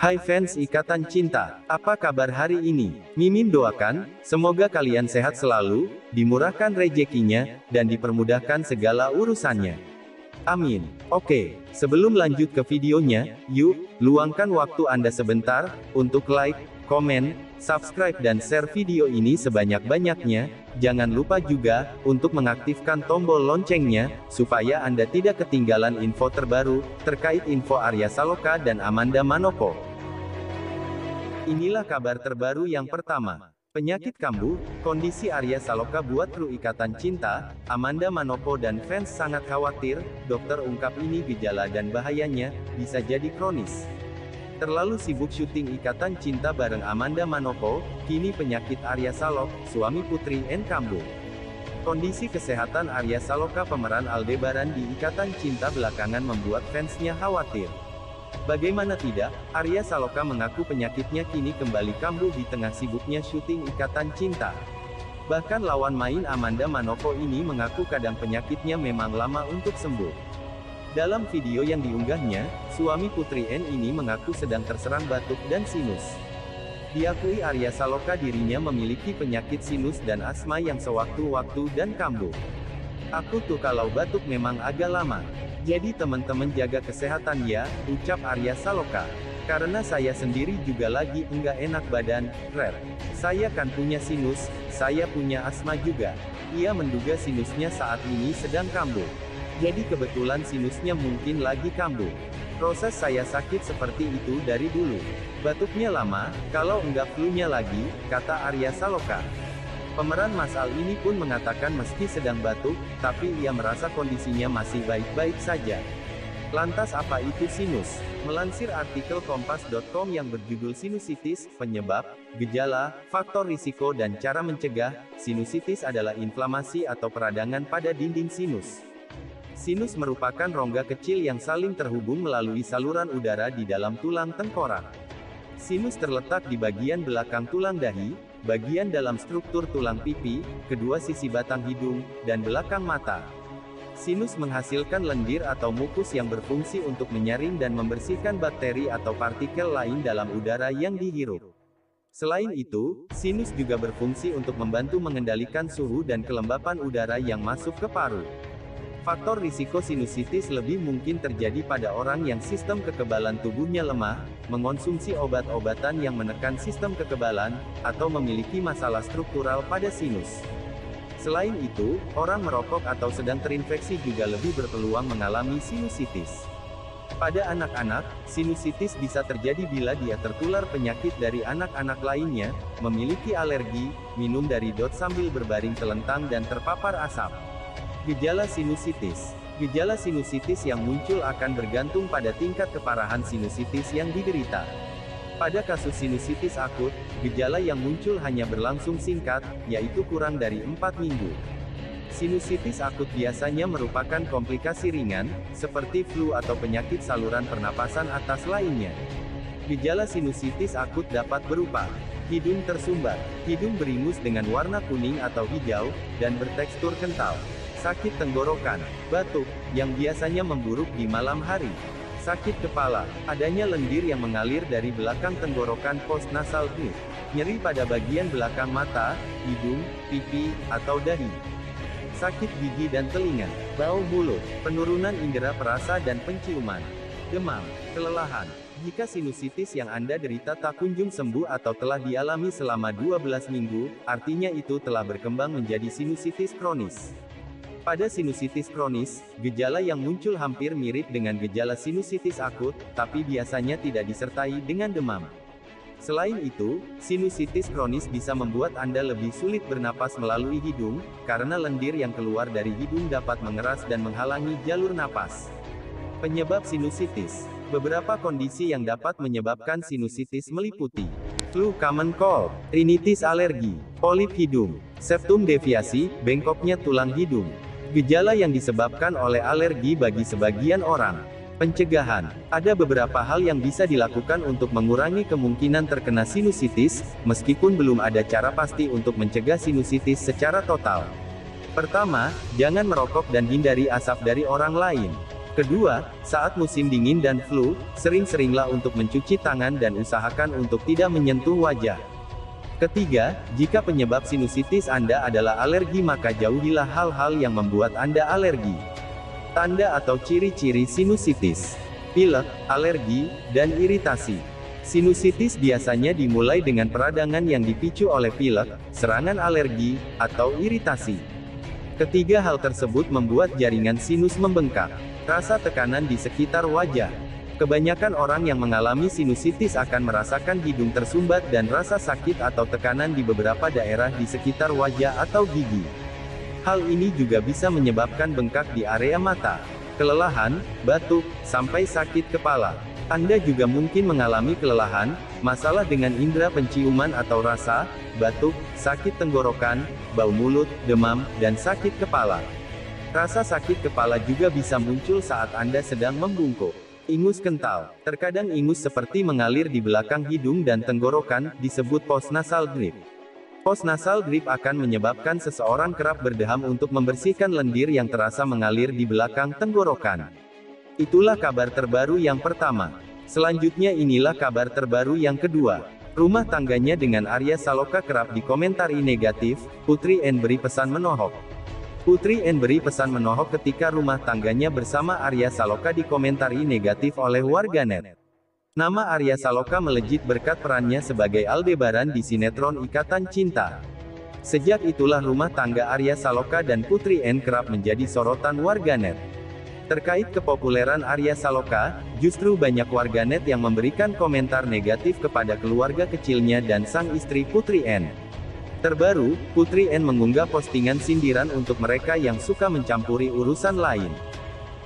Hai fans Ikatan Cinta, apa kabar hari ini? Mimin doakan, semoga kalian sehat selalu, dimurahkan rezekinya, dan dipermudahkan segala urusannya. Amin. Oke, sebelum lanjut ke videonya, yuk, luangkan waktu Anda sebentar, untuk like, komen, subscribe dan share video ini sebanyak-banyaknya. Jangan lupa juga, untuk mengaktifkan tombol loncengnya, supaya Anda tidak ketinggalan info terbaru, terkait info Arya Saloka dan Amanda Manopo. Inilah kabar terbaru yang pertama. Penyakit kambuh, kondisi Arya Saloka buat kru Ikatan Cinta, Amanda Manopo dan fans sangat khawatir, dokter ungkap ini gejala dan bahayanya, bisa jadi kronis. Terlalu sibuk syuting Ikatan Cinta bareng Amanda Manopo, kini penyakit Arya Salok, suami Putri N kambuh. Kondisi kesehatan Arya Saloka pemeran Aldebaran di Ikatan Cinta belakangan membuat fansnya khawatir. Bagaimana tidak, Arya Saloka mengaku penyakitnya kini kembali kambuh di tengah sibuknya syuting Ikatan Cinta. Bahkan lawan main Amanda Manopo ini mengaku kadang penyakitnya memang lama untuk sembuh. Dalam video yang diunggahnya, suami Putri N ini mengaku sedang terserang batuk dan sinus. Diakui Arya Saloka dirinya memiliki penyakit sinus dan asma yang sewaktu-waktu dan kambuh. Aku tuh kalau batuk memang agak lama. Jadi teman-teman jaga kesehatan ya, ucap Arya Saloka. Karena saya sendiri juga lagi enggak enak badan, saya kan punya sinus, saya punya asma juga. Ia menduga sinusnya saat ini sedang kambuh. Jadi kebetulan sinusnya mungkin lagi kambuh. Proses saya sakit seperti itu dari dulu. Batuknya lama, kalau enggak flu-nya lagi, kata Arya Saloka. Pemeran Mas Al ini pun mengatakan meski sedang batuk, tapi ia merasa kondisinya masih baik-baik saja. Lantas apa itu sinus? Melansir artikel Kompas.com yang berjudul Sinusitis, Penyebab, Gejala, Faktor Risiko dan Cara Mencegah, sinusitis adalah inflamasi atau peradangan pada dinding sinus. Sinus merupakan rongga kecil yang saling terhubung melalui saluran udara di dalam tulang tengkorak. Sinus terletak di bagian belakang tulang dahi, bagian dalam struktur tulang pipi, kedua sisi batang hidung, dan belakang mata. Sinus menghasilkan lendir atau mukus yang berfungsi untuk menyaring dan membersihkan bakteri atau partikel lain dalam udara yang dihirup. Selain itu, sinus juga berfungsi untuk membantu mengendalikan suhu dan kelembapan udara yang masuk ke paru. Faktor risiko sinusitis lebih mungkin terjadi pada orang yang sistem kekebalan tubuhnya lemah, mengonsumsi obat-obatan yang menekan sistem kekebalan, atau memiliki masalah struktural pada sinus. Selain itu, orang merokok atau sedang terinfeksi juga lebih berpeluang mengalami sinusitis. Pada anak-anak, sinusitis bisa terjadi bila dia tertular penyakit dari anak-anak lainnya, memiliki alergi, minum dari dot sambil berbaring telentang dan terpapar asap. Gejala sinusitis. Gejala sinusitis yang muncul akan bergantung pada tingkat keparahan sinusitis yang diderita. Pada kasus sinusitis akut, gejala yang muncul hanya berlangsung singkat, yaitu kurang dari 4 minggu. Sinusitis akut biasanya merupakan komplikasi ringan, seperti flu atau penyakit saluran pernapasan atas lainnya. Gejala sinusitis akut dapat berupa hidung tersumbat, hidung beringus dengan warna kuning atau hijau, dan bertekstur kental. Sakit tenggorokan, batuk, yang biasanya memburuk di malam hari. Sakit kepala, adanya lendir yang mengalir dari belakang tenggorokan postnasal tooth. Nyeri pada bagian belakang mata, hidung, pipi, atau dahi. Sakit gigi dan telinga, bau mulut, penurunan indera perasa dan penciuman. Demam, kelelahan. Jika sinusitis yang Anda derita tak kunjung sembuh atau telah dialami selama 12 minggu, artinya itu telah berkembang menjadi sinusitis kronis. Pada sinusitis kronis, gejala yang muncul hampir mirip dengan gejala sinusitis akut, tapi biasanya tidak disertai dengan demam. Selain itu, sinusitis kronis bisa membuat Anda lebih sulit bernapas melalui hidung, karena lendir yang keluar dari hidung dapat mengeras dan menghalangi jalur napas. Penyebab sinusitis. Beberapa kondisi yang dapat menyebabkan sinusitis meliputi flu common cold, rinitis alergi, polip hidung, septum deviasi, bengkoknya tulang hidung. Gejala yang disebabkan oleh alergi bagi sebagian orang. Pencegahan. Ada beberapa hal yang bisa dilakukan untuk mengurangi kemungkinan terkena sinusitis, meskipun belum ada cara pasti untuk mencegah sinusitis secara total. Pertama, jangan merokok dan hindari asap dari orang lain. Kedua, saat musim dingin dan flu, sering-seringlah untuk mencuci tangan dan usahakan untuk tidak menyentuh wajah. Ketiga, jika penyebab sinusitis Anda adalah alergi maka jauhilah hal-hal yang membuat Anda alergi. Tanda atau ciri-ciri sinusitis: pilek, alergi, dan iritasi. Sinusitis biasanya dimulai dengan peradangan yang dipicu oleh pilek, serangan alergi, atau iritasi. Ketiga hal tersebut membuat jaringan sinus membengkak. Rasa tekanan di sekitar wajah. Kebanyakan orang yang mengalami sinusitis akan merasakan hidung tersumbat dan rasa sakit atau tekanan di beberapa daerah di sekitar wajah atau gigi. Hal ini juga bisa menyebabkan bengkak di area mata, kelelahan, batuk, sampai sakit kepala. Anda juga mungkin mengalami kelelahan, masalah dengan indera penciuman atau rasa, batuk, sakit tenggorokan, bau mulut, demam, dan sakit kepala. Rasa sakit kepala juga bisa muncul saat Anda sedang membungkuk. Ingus kental. Terkadang ingus seperti mengalir di belakang hidung dan tenggorokan, disebut postnasal drip. Postnasal drip akan menyebabkan seseorang kerap berdeham untuk membersihkan lendir yang terasa mengalir di belakang tenggorokan. Itulah kabar terbaru yang pertama. Selanjutnya inilah kabar terbaru yang kedua. Rumah tangganya dengan Arya Saloka kerap dikomentari negatif, Putri N beri pesan menohok. Putri N beri pesan menohok ketika rumah tangganya bersama Arya Saloka dikomentari negatif oleh warganet. Nama Arya Saloka melejit berkat perannya sebagai Aldebaran di sinetron Ikatan Cinta. Sejak itulah rumah tangga Arya Saloka dan Putri N kerap menjadi sorotan warganet. Terkait kepopuleran Arya Saloka, justru banyak warganet yang memberikan komentar negatif kepada keluarga kecilnya dan sang istri Putri N. Terbaru, Putri N mengunggah postingan sindiran untuk mereka yang suka mencampuri urusan lain.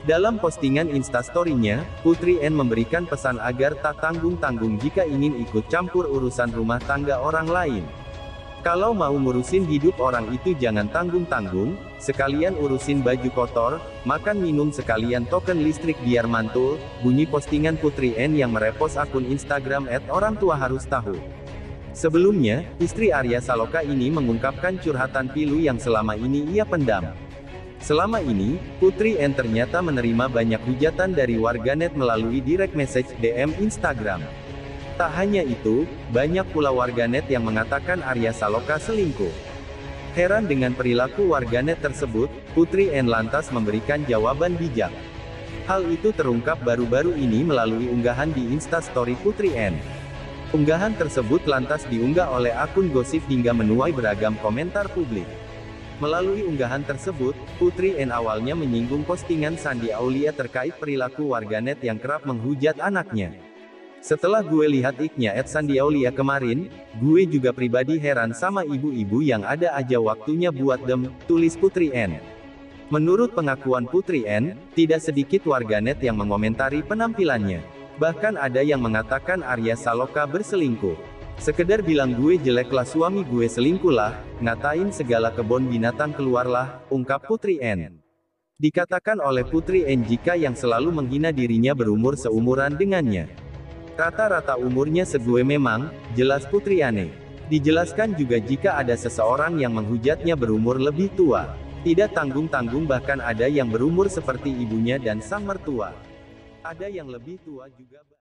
Dalam postingan instastory-nya, Putri N memberikan pesan agar tak tanggung-tanggung jika ingin ikut campur urusan rumah tangga orang lain. Kalau mau ngurusin hidup orang itu jangan tanggung-tanggung, sekalian urusin baju kotor, makan minum sekalian token listrik biar mantul, bunyi postingan Putri N yang merepost akun Instagram @orangtuaharus_tahu. Sebelumnya, istri Arya Saloka ini mengungkapkan curhatan pilu yang selama ini ia pendam. Selama ini, Putri N ternyata menerima banyak hujatan dari warganet melalui direct message DM Instagram. Tak hanya itu, banyak pula warganet yang mengatakan Arya Saloka selingkuh. Heran dengan perilaku warganet tersebut, Putri N lantas memberikan jawaban bijak. Hal itu terungkap baru-baru ini melalui unggahan di Instastory Putri N. Unggahan tersebut lantas diunggah oleh akun gosip hingga menuai beragam komentar publik. Melalui unggahan tersebut, Putri N awalnya menyinggung postingan Shandy Aulia terkait perilaku warganet yang kerap menghujat anaknya. Setelah gue lihat ik-nya @Shandy Aulia kemarin, gue juga pribadi heran sama ibu-ibu yang ada aja waktunya buat dem, tulis Putri N. Menurut pengakuan Putri N, tidak sedikit warganet yang mengomentari penampilannya. Bahkan ada yang mengatakan Arya Saloka berselingkuh. Sekedar bilang gue jelek lah suami gue selingkuh lah, ngatain segala kebun binatang keluarlah, ungkap Putri N. Dikatakan oleh Putri N jika yang selalu menghina dirinya berumur seumuran dengannya. Rata-rata umurnya segue memang, jelas Putri N. Dijelaskan juga jika ada seseorang yang menghujatnya berumur lebih tua. Tidak tanggung-tanggung bahkan ada yang berumur seperti ibunya dan sang mertua. Ada yang lebih tua juga.